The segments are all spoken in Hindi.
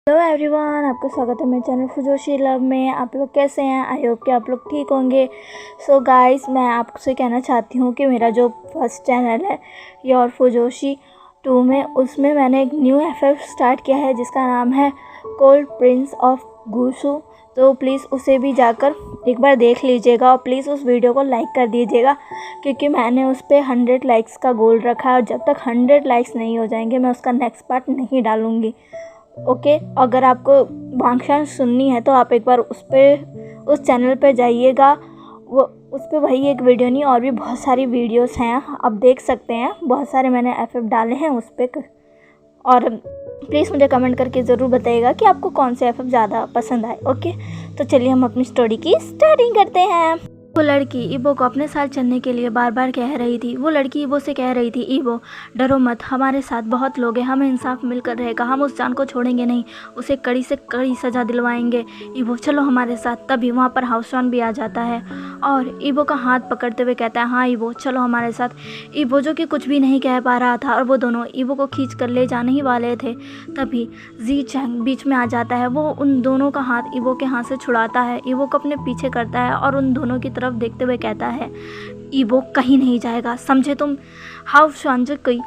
हेलो एवरीवन, आपका स्वागत है मेरे चैनल फुजोशी लव में। आप लोग कैसे हैं? आई होप कि आप लोग ठीक होंगे। सो गाइस, मैं आपसे कहना चाहती हूँ कि मेरा जो फर्स्ट चैनल है योर फुजोशी 2 में, उसमें मैंने एक न्यू एफएफ स्टार्ट किया है जिसका नाम है कोल्ड प्रिंस ऑफ गुसू। तो प्लीज़ उसे भी जाकर एक बार देख लीजिएगा और प्लीज़ उस वीडियो को लाइक कर दीजिएगा, क्योंकि मैंने उस पर 100 लाइक्स का गोल रखा है और जब तक 100 लाइक्स नहीं हो जाएंगे मैं उसका नेक्स्ट पार्ट नहीं डालूँगी। ओके, अगर आपको वांछा सुननी है तो आप एक बार उस चैनल पे जाइएगा। वो उस पर वही एक वीडियो नहीं, और भी बहुत सारी वीडियोस हैं, आप देख सकते हैं। बहुत सारे मैंने एफएफ डाले हैं उस पर। और प्लीज़ मुझे कमेंट करके ज़रूर बताइएगा कि आपको कौन से एफएफ ज़्यादा पसंद आए। ओके, तो चलिए हम अपनी स्टोरी की स्टार्टिंग करते हैं। वो लड़की ईबो को अपने साथ चलने के लिए बार बार कह रही थी। वो लड़की ईबो से कह रही थी, ईबो डरो मत, हमारे साथ बहुत लोग हैं, हमें इंसाफ मिलकर रहेगा, हम उस जान को छोड़ेंगे नहीं, उसे कड़ी से कड़ी सज़ा दिलवाएंगे। ईबो चलो हमारे साथ। तभी वहाँ पर हाउसवान भी आ जाता है और ईबो का हाथ पकड़ते हुए कहता है, हाँ ईबो चलो हमारे साथ। ईबो जो कि कुछ भी नहीं कह पा रहा था और वो दोनों ईबो को खींच कर ले जाने ही वाले थे, तभी जी चैंग बीच में आ जाता है। वो उन दोनों का हाथ ईबो के हाथ से छुड़ाता है, ईबो को अपने पीछे करता है और उन दोनों की तरफ देखते हुए कहता है, ईबो कहीं नहीं जाएगा, समझे तुम। हाउ शुआन जो कोई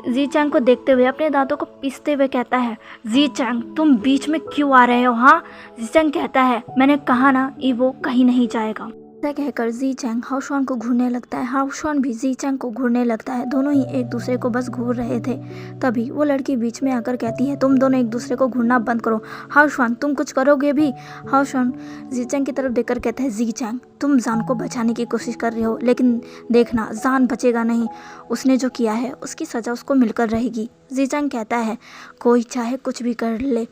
जी चैंग को देखते हुए अपने दांतों को पीसते हुए कहता है, जी चैंग तुम बीच में क्यों आ रहे हो? हाँ, जी चैंग कहता है, मैंने कहा ना ईबो कहीं नहीं जाएगा। ऐसा कहकर जी चैंग हाउसवान को घूरने लगता है, हाउसवान भी जी चैंग को घूरने लगता है। दोनों ही एक दूसरे को बस घूर रहे थे। तभी वो लड़की बीच में आकर कहती है, तुम दोनों एक दूसरे को घूरना बंद करो। हाउसवान तुम कुछ करोगे भी? हाउसवान जी चैंग की तरफ देखकर कहता है, जी चैंग तुम जान को बचाने की कोशिश कर रहे हो, लेकिन देखना जान बचेगा नहीं, उसने जो किया है उसकी सज़ा उसको मिलकर रहेगी। जी चैंग कहता है, कोई चाहे कुछ भी कर ले,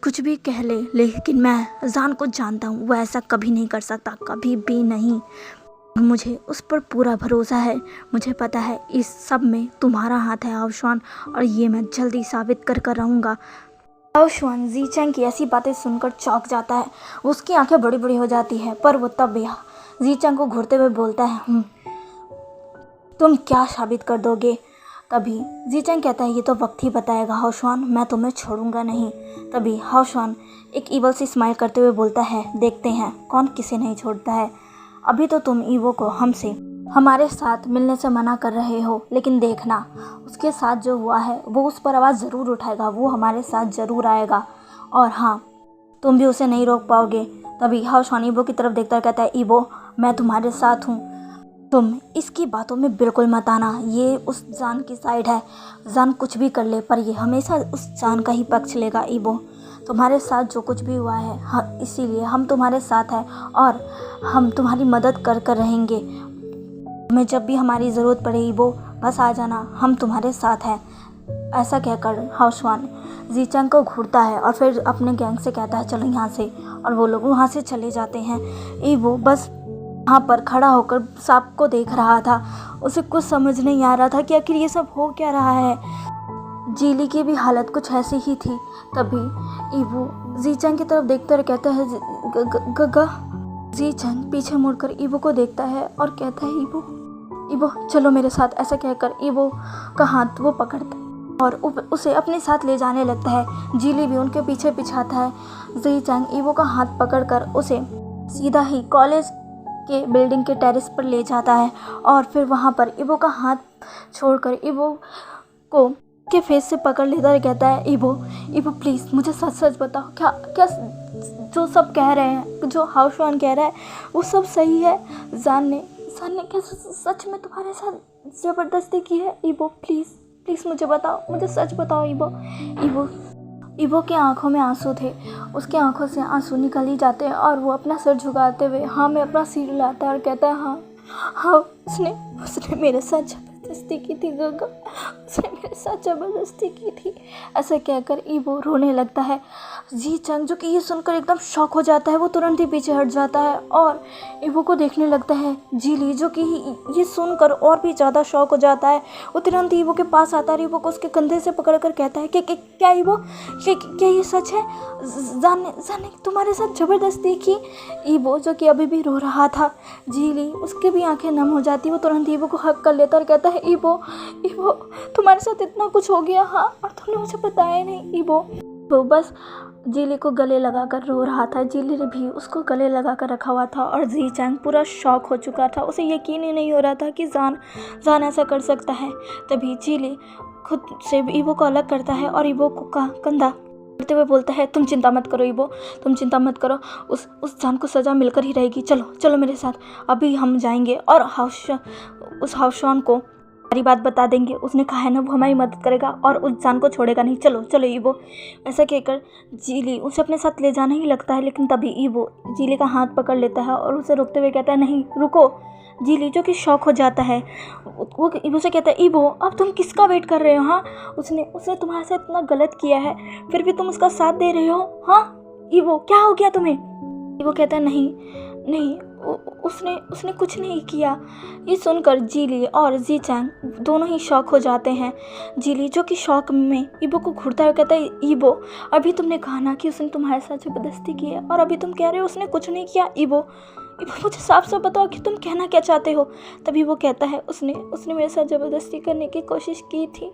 कुछ भी कह ले, लेकिन मैं जान को जानता हूँ, वो ऐसा कभी नहीं कर सकता, कभी भी नहीं। मुझे उस पर पूरा भरोसा है। मुझे पता है इस सब में तुम्हारा हाथ है हाउसवान, और ये मैं जल्दी साबित कर कर रहूँगा। हाउसवान जी चैंग की ऐसी बातें सुनकर चौंक जाता है, उसकी आंखें बड़ी बड़ी हो जाती है, पर वो तब भी जी चैंग को घूरते हुए बोलता है, तुम क्या साबित कर दोगे? तभी जी चैंग कहता है, ये तो वक्त ही बताएगा हाउसवान, मैं तुम्हें छोड़ूंगा नहीं। तभी हाउसवान एक ईवल सी स्माइल करते हुए बोलता है, देखते हैं कौन किसे नहीं छोड़ता है। अभी तो तुम ईवो को हमसे हमारे साथ मिलने से मना कर रहे हो, लेकिन देखना उसके साथ जो हुआ है वो उस पर आवाज़ ज़रूर उठाएगा, वो हमारे साथ ज़रूर आएगा, और हाँ तुम भी उसे नहीं रोक पाओगे। तभी हाउसवान ईवो की तरफ देखता कहता है, ईवो मैं तुम्हारे साथ हूँ, तुम इसकी बातों में बिल्कुल मत आना, ये उस जान की साइड है, जान कुछ भी कर ले पर ये हमेशा उस जान का ही पक्ष लेगा। ईबो तुम्हारे साथ जो कुछ भी हुआ है, हाँ इसीलिए हम तुम्हारे साथ हैं और हम तुम्हारी मदद कर कर रहेंगे। हमें जब भी हमारी ज़रूरत पड़े ईबो बस आ जाना, हम तुम्हारे साथ हैं। ऐसा कहकर हाउसवान जी चैंग को घूरता है और फिर अपने गैंग से कहता है, चलो यहाँ से, और वो लोग वहाँ से चले जाते हैं। ईबो बस वहाँ पर खड़ा होकर सांप को देख रहा था, उसे कुछ समझ नहीं आ रहा था कि आखिर ये सब हो क्या रहा है। जीली की भी हालत कुछ ऐसी ही थी। तभी ईबो जी चैंग की तरफ देखते हुए कहता है, गगा। जी चैंग पीछे मुड़कर ईबो को देखता है और कहता है, ईबो चलो मेरे साथ। ऐसा कहकर ईबो का हाथ वो पकड़ता है और उसे अपने साथ ले जाने लगता है। जीली भी उनके पीछे पिछाता है। जी चैंग ईबो का हाथ पकड़कर उसे सीधा ही कॉलेज के बिल्डिंग के टेरेस पर ले जाता है और फिर वहाँ पर ईबो का हाथ छोड़कर ईबो को के फेस से पकड़ लेता है, कहता है, ईबो प्लीज़ मुझे सच सच बताओ, क्या क्या जो सब कह रहे हैं, जो हाउसवान कह रहा है वो सब सही है? जान ने क्या सच में तुम्हारे साथ ज़बरदस्ती की है? ईबो प्लीज़ मुझे बताओ, मुझे सच बताओ ईबो। ईबो के आंखों में आंसू थे, उसके आंखों से आंसू निकल ही जाते हैं और वो अपना सिर झुकाते हुए हाँ में अपना सिर हिलाता है और कहता है, हाँ उसने मेरे साथ ज़बरदस्ती की थी गगा, उसने मेरे साथ ज़बरदस्ती की थी। ऐसा कहकर ईबो रोने लगता है। जी चैंग जो कि ये सुनकर एकदम शॉक हो जाता है, वो तुरंत ही पीछे हट जाता है और ईबो को देखने लगता है। जीली जो कि ये सुनकर और भी ज़्यादा शॉक हो जाता है, वो तुरंत ईबो के पास आता है, ईबो को उसके कंधे से पकड़कर कहता है कि क्या ईबो, क्या ये सच है? जान ने तुम्हारे साथ ज़बरदस्ती की? ईबो जो कि अभी भी रो रहा था, जीली उसके भी आंखें नम हो जाती, वो तुरंत ईबो को हक कर लेता और कहता है, ईबो तुम्हारे साथ इतना कुछ हो गया, हाँ, और तुमने मुझे बताया नहीं। ईबो वो बस जीली को गले लगा कर रो रहा था। जीली ने भी उसको गले लगा कर रखा हुआ था और जी चैंग पूरा शॉक हो चुका था। उसे यकीन ही नहीं हो रहा था कि जान ऐसा कर सकता है। तभी जीली खुद से ईबो को अलग करता है और ईबो को कंधा करते हुए बोलता है, तुम चिंता मत करो ईबो, तुम चिंता मत करो, उस जान को सज़ा मिलकर ही रहेगी। चलो चलो मेरे साथ, अभी हम जाएंगे और उस हाउसवान को सारी बात बता देंगे। उसने कहा है ना वो हमारी मदद करेगा और उस जान को छोड़ेगा नहीं। चलो चलो ईबो। ऐसा कहकर जीली उसे अपने साथ ले जाना ही लगता है, लेकिन तभी ईबो जीली का हाथ पकड़ लेता है और उसे रोकते हुए कहता है, नहीं रुको। जीली जो कि शॉक हो जाता है, वो ईबो से कहता है, ईबो अब तुम किसका वेट कर रहे हो? हाँ, उसने तुम्हारे साथ इतना गलत किया है, फिर भी तुम उसका साथ दे रहे हो? हाँ ईबो, क्या हो गया तुम्हें? ईबो कहता है, नहीं उसने कुछ नहीं किया। ये सुनकर जीली और जी चैंग दोनों ही शॉक हो जाते हैं। जीली जो कि शॉक में ईबो को घूरता हुआ कहता है, ईबो अभी तुमने कहा ना कि उसने तुम्हारे साथ ज़बरदस्ती की है और अभी तुम कह रहे हो उसने कुछ नहीं किया। ईबो मुझे साफ साफ बताओ कि तुम कहना क्या चाहते हो? तभी वो कहता है, उसने मेरे साथ ज़बरदस्ती करने की कोशिश की थी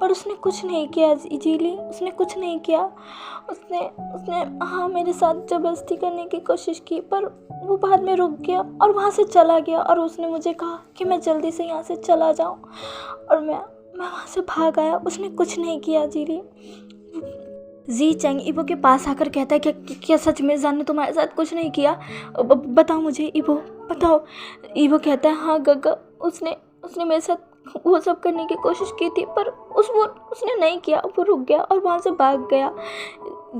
पर उसने कुछ नहीं किया जीली, उसने कुछ नहीं किया। उसने हाँ मेरे साथ ज़बरदस्ती करने की कोशिश की पर वो बाद में रुक गया और वहाँ से चला गया और उसने मुझे कहा कि मैं जल्दी से यहाँ से चला जाऊँ और मैं वहाँ से भाग आया। उसने कुछ नहीं किया जीली। जी चैंग ईबो के पास आकर कहता है, क्या सच में जान ने तुम्हारे साथ कुछ नहीं किया? बताओ मुझे ईबो, बताओ। ईबो कहता है, हाँ गग्गा, उसने मेरे साथ वो सब करने की कोशिश की थी पर उसने नहीं किया। वो रुक गया और वहाँ से भाग गया।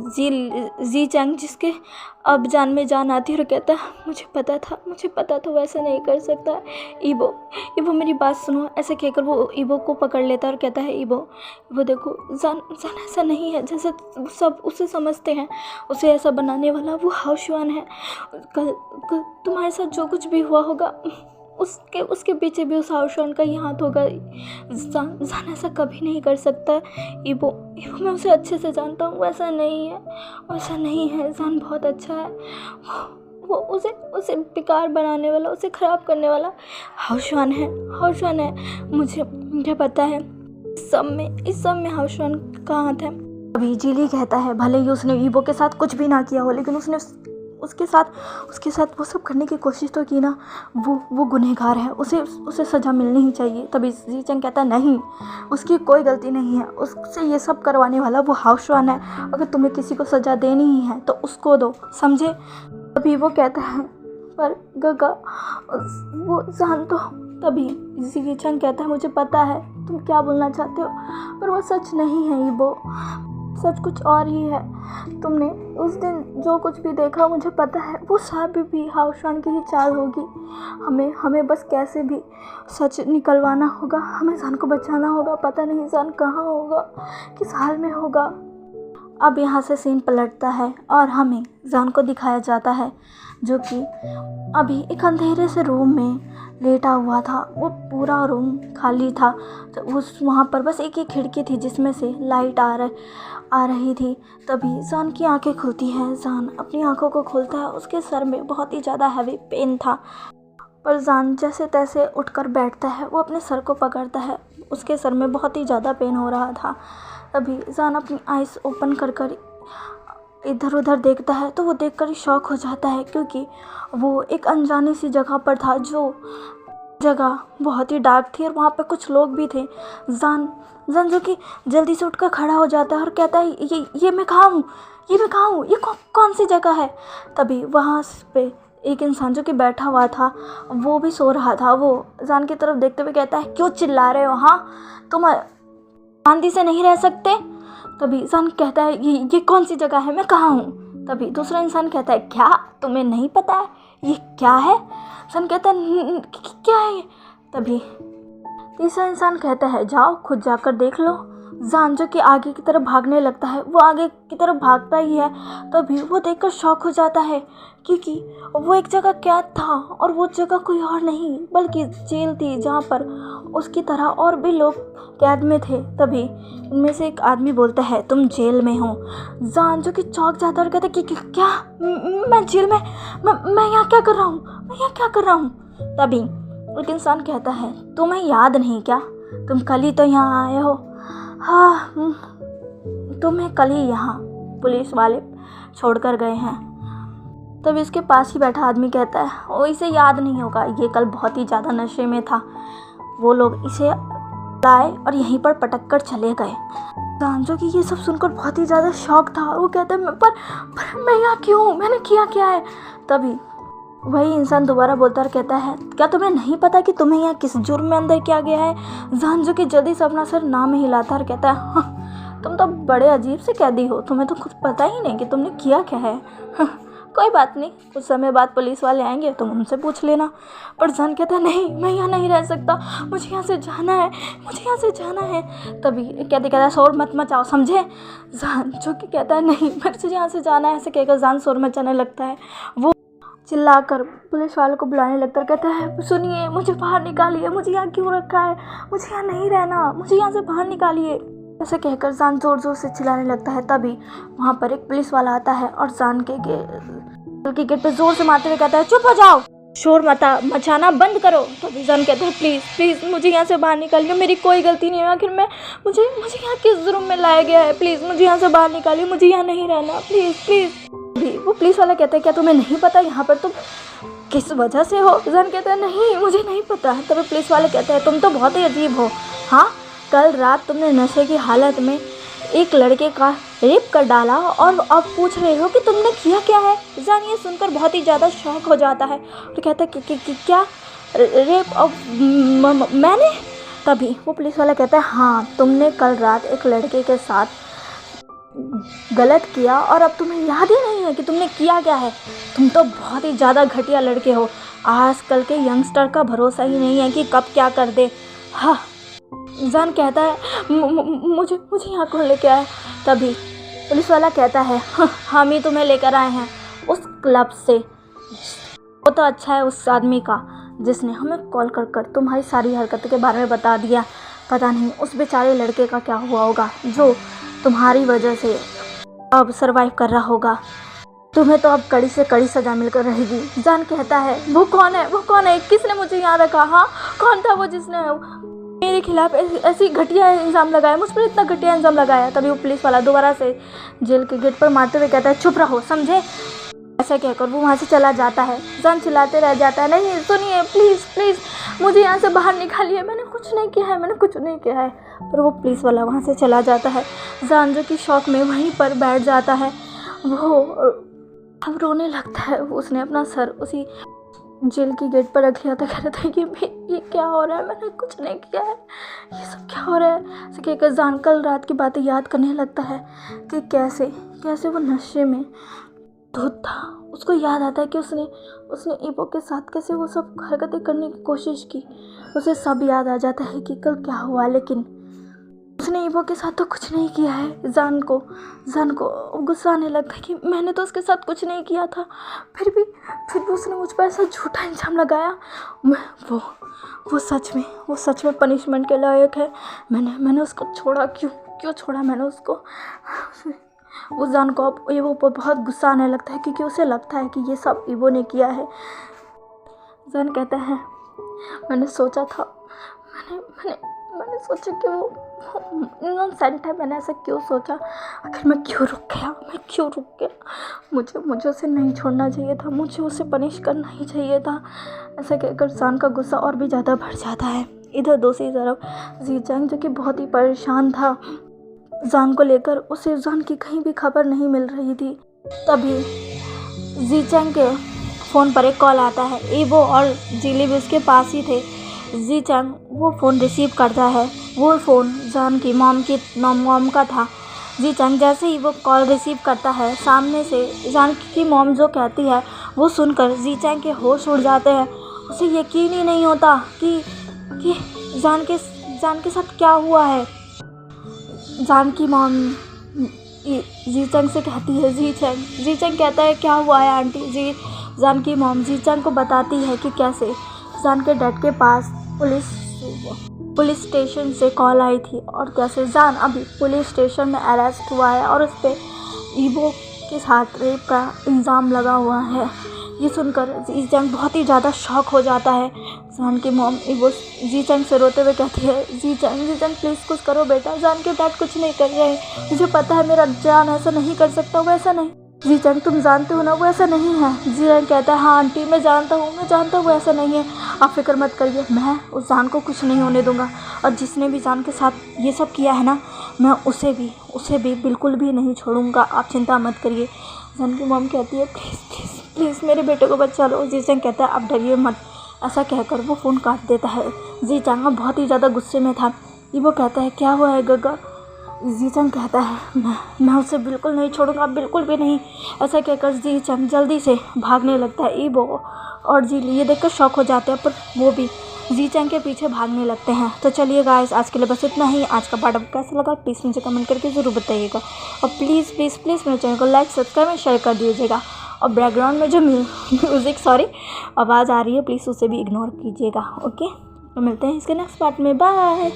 जी चैंग जिसके अब जान में जान आती है और कहता है, मुझे पता था वैसा नहीं कर सकता। ईबो मेरी बात सुनो। ऐसे कहकर वो ईबो को पकड़ लेता है और कहता है, ईबो देखो, जान ऐसा नहीं है जैसे सब उसे समझते हैं। उसे ऐसा बनाने वाला वो हाउसवान है। कल तुम्हारे साथ जो कुछ भी हुआ होगा उसके पीछे भी उस हाउसवान का ही हाथ होगा। जान ऐसा कभी नहीं कर सकता। ईबो मैं उसे अच्छे से जानता हूँ, वैसा नहीं है। जान बहुत अच्छा है। वो उसे बेकार बनाने वाला, उसे ख़राब करने वाला हाउसवान है। मुझे पता है इस सब में हाउसवान का हाथ है। अभी जीली कहता है, भले ही उसने ईबो के साथ कुछ भी ना किया हो लेकिन उसने उसके साथ वो सब करने की कोशिश तो की ना। वो गुनहगार है, उसे सज़ा मिलनी ही चाहिए। तभी जी चैंग कहता है, नहीं, उसकी कोई गलती नहीं है। उससे ये सब करवाने वाला वो हाउसवान है। अगर तुम्हें किसी को सज़ा देनी ही है तो उसको दो, समझे? तभी वो कहता है, पर गग्गा वो जान तो। तभी जी चैंग कहता है, मुझे पता है तुम क्या बोलना चाहते हो पर वो सच नहीं है ईबो, सच कुछ और ही है। तुमने उस दिन जो कुछ भी देखा मुझे पता है वो सब भी हाउसवान की ही चाल होगी। हमें बस कैसे भी सच निकलवाना होगा, हमें जान को बचाना होगा। पता नहीं जान कहाँ होगा, किस हाल में होगा। अब यहाँ से सीन पलटता है और हमें जान को दिखाया जाता है जो कि अभी एक अंधेरे से रूम में लेटा हुआ था। वो पूरा रूम खाली था। तो वहाँ पर बस एक ही खिड़की थी जिसमें से लाइट आ रही थी। तभी जान की आंखें खुलती हैं। जान अपनी आंखों को खोलता है। उसके सर में बहुत ही ज़्यादा हैवी पेन था पर जान जैसे तैसे उठकर बैठता है। वो अपने सर को पकड़ता है, उसके सर में बहुत ही ज़्यादा पेन हो रहा था। तभी जान अपनी आइज़ ओपन कर इधर उधर देखता है तो वो देखकर ही शॉक हो जाता है क्योंकि वो एक अनजानी सी जगह पर था। जो जगह बहुत ही डार्क थी और वहाँ पर कुछ लोग भी थे। जान जो कि जल्दी से उठकर खड़ा हो जाता है और कहता है, ये मैं कहाँ हूँ? ये कौन सी जगह है? तभी वहाँ पे एक इंसान जो कि बैठा हुआ था वो भी सो रहा था। वो जान की तरफ देखते हुए कहता है, क्यों चिल्ला रहे हो? हाँ, तुम शांति से नहीं रह सकते? तभी जान कहता है, ये कौन सी जगह है, मैं कहाँ हूँ? तभी दूसरा इंसान कहता है, क्या तुम्हें नहीं पता है ये क्या है? जान कहता है, क्या है ये? तभी तीसरा इंसान कहता है, जाओ खुद जाकर देख लो। जान जो कि आगे की तरफ भागने लगता है, वो आगे की तरफ भागता ही है। तभी वो देखकर शॉक हो जाता है क्योंकि वो एक जगह कैद था और वो जगह कोई और नहीं बल्कि जेल थी जहाँ पर उसकी तरह और भी लोग कैद में थे। तभी उनमें से एक आदमी बोलता है, तुम जेल में हो। जान जो कि चौंक जाता है और कहता है कि क्या मैं जेल में? मैं यहाँ क्या कर रहा हूँ? तभी एक इंसान कहता है, तुम्हें याद नहीं क्या? तुम कल ही तो यहाँ आए हो। हाँ, तुम्हें कल ही यहाँ पुलिस वाले छोड़ कर गए हैं। तब इसके पास ही बैठा आदमी कहता है, ओ इसे याद नहीं होगा, ये कल बहुत ही ज़्यादा नशे में था। वो लोग इसे लाए और यहीं पर पटक कर चले गए। जो कि ये सब सुनकर बहुत ही ज़्यादा शौक था और वो कहता है पर मैं यहाँ क्यों हूँ, मैंने किया क्या है। तभी वही इंसान दोबारा बोलता और कहता है, क्या तुम्हें नहीं पता कि तुम्हें यहाँ किस जुर्म में अंदर किया गया है। जानजो कि जल्दी से अपना सर ना में हिलाता और कहता है, हाँ, तुम तो बड़े अजीब से कैदी हो, तुम्हें तो खुद पता ही नहीं कि तुमने किया क्या है। हाँ, कोई बात नहीं, कुछ समय बाद पुलिस वाले आएंगे, तुम उनसे पूछ लेना। पर जान कहता है, नहीं मैं यहाँ नहीं रह सकता, मुझे यहाँ से जाना है, मुझे यहाँ से जाना है। तभी कहता है, शोर मत मचाओ, समझे। जान जो कि कहता है, नहीं मेरे से यहाँ से जाना है। ऐसे कहकर जान शोर मचाने लगता है। वो चिल्लाकर पुलिस वालों को बुलाने लगता है, कहता है, सुनिए मुझे बाहर निकालिए, मुझे यहाँ क्यों रखा है, मुझे यहाँ नहीं रहना, मुझे यहाँ से बाहर निकालिए। ऐसे कहकर जान ज़ोर ज़ोर से चिल्लाने लगता है। तभी वहाँ पर एक पुलिस वाला आता है और जान के गेट पे ज़ोर से मारते हुए कहता है, चुप हो जाओ, शोर मचाना बंद करो। तभी जान कहता है, प्लीज़ प्लीज़ मुझे यहाँ से बाहर निकालिए, मेरी कोई गलती नहीं है, आखिर मुझे यहाँ किस जुर्म में लाया गया है, प्लीज़ मुझे यहाँ से बाहर निकालिए, मुझे यहाँ नहीं रहना, प्लीज़ प्लीज़। वो पुलिस वाला कहता है, क्या तुम्हें नहीं पता यहाँ पर तुम किस वजह से हो। जान कहता है, नहीं मुझे नहीं पता। तभी पुलिस वाले कहते हैं, तुम तो बहुत ही अजीब हो। हाँ, कल रात तुमने नशे की हालत में एक लड़के का रेप कर डाला और अब पूछ रहे हो कि तुमने किया क्या है। जान ये सुनकर बहुत ही ज़्यादा शॉक हो जाता है और कहता है कि क्या रेप अब मैंने। तभी वो पुलिस वाला कहता है, हाँ तुमने कल रात एक लड़के के साथ गलत किया और अब तुम्हें याद ही नहीं है कि तुमने किया क्या है। तुम तो बहुत ही ज़्यादा घटिया लड़के हो। आजकल के यंगस्टर का भरोसा ही नहीं है कि कब क्या कर दे। हाँ, जान कहता है, मुझे यहाँ कौन लेके आया। तभी पुलिस वाला कहता है, हम ही तुम्हें लेकर आए हैं उस क्लब से। वो तो अच्छा है उस आदमी का जिसने हमें कॉल कर तुम्हारी सारी हरकतों के बारे में बता दिया। पता नहीं उस बेचारे लड़के का क्या हुआ होगा जो तुम्हारी वजह से अब सरवाइव कर रहा होगा। तुम्हें तो अब कड़ी से कड़ी सजा मिलकर रहेगी। जान कहता है, वो कौन है, किसने मुझे यहाँ रखा। हाँ, कौन था वो जिसने मेरे खिलाफ ऐसी घटिया इल्ज़ाम लगाया, मुझ पर इतना घटिया इल्ज़ाम लगाया। तभी वो पुलिस वाला दोबारा से जेल के गेट पर मारते हुए कहता है, चुप रहो, समझे। ऐसा कहकर वो वहाँ से चला जाता है। जान चिल्लाते रह जाता है, नहीं सुनिए प्लीज़ मुझे यहाँ से बाहर निकालिए, मैंने कुछ नहीं किया है। पर वो पुलिस वाला वहाँ से चला जाता है। जान जो कि शौक में वहीं पर बैठ जाता है। वो अब रोने लगता है। उसने अपना सर उसी जेल की गेट पर रख लिया था। कह रहा था कि ये क्या हो रहा है, मैंने कुछ नहीं किया है, ये सब क्या हो रहा है। ऐसे कहकर जान कल रात की बातें याद करने लगता है कि कैसे वो नशे में धुत था। उसको याद आता है कि उसने ईवो के साथ कैसे वो सब हरकतें करने की कोशिश की। उसे सब याद आ जाता है कि कल क्या हुआ, लेकिन उसने ईवो के साथ तो कुछ नहीं किया है। जान को गुस्सा आने लगता है कि मैंने तो उसके साथ कुछ नहीं किया था, फिर भी उसने मुझ पर ऐसा झूठा इल्ज़ाम लगाया। वो सच में पनिशमेंट के लायक है। मैंने उसको छोड़ा, क्यों छोड़ा मैंने उसको। उस जान को अब ईवो पर बहुत गुस्सा आने लगता है क्योंकि उसे लगता है कि ये सब ईवो ने किया है। जान कहता है, मैंने सोचा था, मैंने सोचा कि वो इनोसेंट है, मैंने ऐसा क्यों सोचा, आखिर मैं क्यों रुक गया। मुझे उसे नहीं छोड़ना चाहिए था, मुझे उसे पनिश करना ही चाहिए था। ऐसा कहकर जान का गुस्सा और भी ज़्यादा बढ़ जाता है। इधर दूसरी तरफ जीचैंग जो कि बहुत ही परेशान था जान को लेकर, उसे जान की कहीं भी खबर नहीं मिल रही थी। तभी जीचैंग के फ़ोन पर एक कॉल आता है। ईवो और जिली भी उसके पास ही थे। जीचैंग वो फ़ोन रिसीव करता है। वो फ़ोन जान की मॉम का था। जीचैंग जैसे ही वो कॉल रिसीव करता है, सामने से जान की मॉम जो कहती है वो सुनकर जीचैंग के होश उड़ जाते हैं। उसे यकीन ही नहीं होता कि जान के साथ क्या हुआ है। जान की मॉम जीचैंग से कहती है, जीचैंग कहता है, क्या हुआ है आंटी। जान की मॉम जीचैंग को बताती है कि कैसे जान के डैड के पास पुलिस स्टेशन से कॉल आई थी और कैसे जान अभी पुलिस स्टेशन में अरेस्ट हुआ है और उस पर ईवो के साथ रेप का इल्ज़ाम लगा हुआ है। ये सुनकर जी चंग बहुत ही ज़्यादा शॉक हो जाता है। जान की मॉम वो जी चंग से रोते हुए कहती है, जी चंग प्लीज़ कुछ करो बेटा, जान के डैड कुछ नहीं कर रहे हैं, मुझे पता है मेरा जान ऐसा नहीं कर सकता, वो ऐसा नहीं। जी चंग तुम जानते हो ना वो ऐसा नहीं है। जी चंग कहता है, हाँ आंटी मैं जानता हूँ वो ऐसा नहीं है, आप फिक्र मत करिए, मैं उस जान को कुछ नहीं होने दूंगा, और जिसने भी जान के साथ ये सब किया है ना, मैं उसे भी बिल्कुल भी नहीं छोड़ूंगा, आप चिंता मत करिए। जान की मॉम कहती है, प्लीज़ मेरे बेटे को बचा लो। जी चंग कहता है, आप डरिए मत। ऐसा कहकर वो फ़ोन काट देता है। जी चंग बहुत ही ज़्यादा गुस्से में था। वो कहता है, क्या हुआ है गग्गा? जी चंग कहता है, मैं उसे बिल्कुल नहीं छोड़ूंगा, बिल्कुल भी नहीं। ऐसा कहकर जी चंग जल्दी से भागने लगता है। ईबो और जी ये देखकर शॉक हो जाते हैं, पर वो भी जी चंग के पीछे भागने लगते हैं। तो चलिए गाइस, आज के लिए बस इतना ही। आज का पार्ट आपको कैसा लगा प्लीज़ मुझे कमेंट करके ज़रूर बताइएगा, और प्लीज़ मेरे चैनल को लाइक सब्सक्राइब और शेयर कर दीजिएगा। और बैकग्राउंड में जो म्यूज़िक आवाज़ आ रही है, प्लीज़ उसे भी इग्नोर कीजिएगा। ओके, तो मिलते हैं इसके नेक्स्ट पार्ट में। बाय।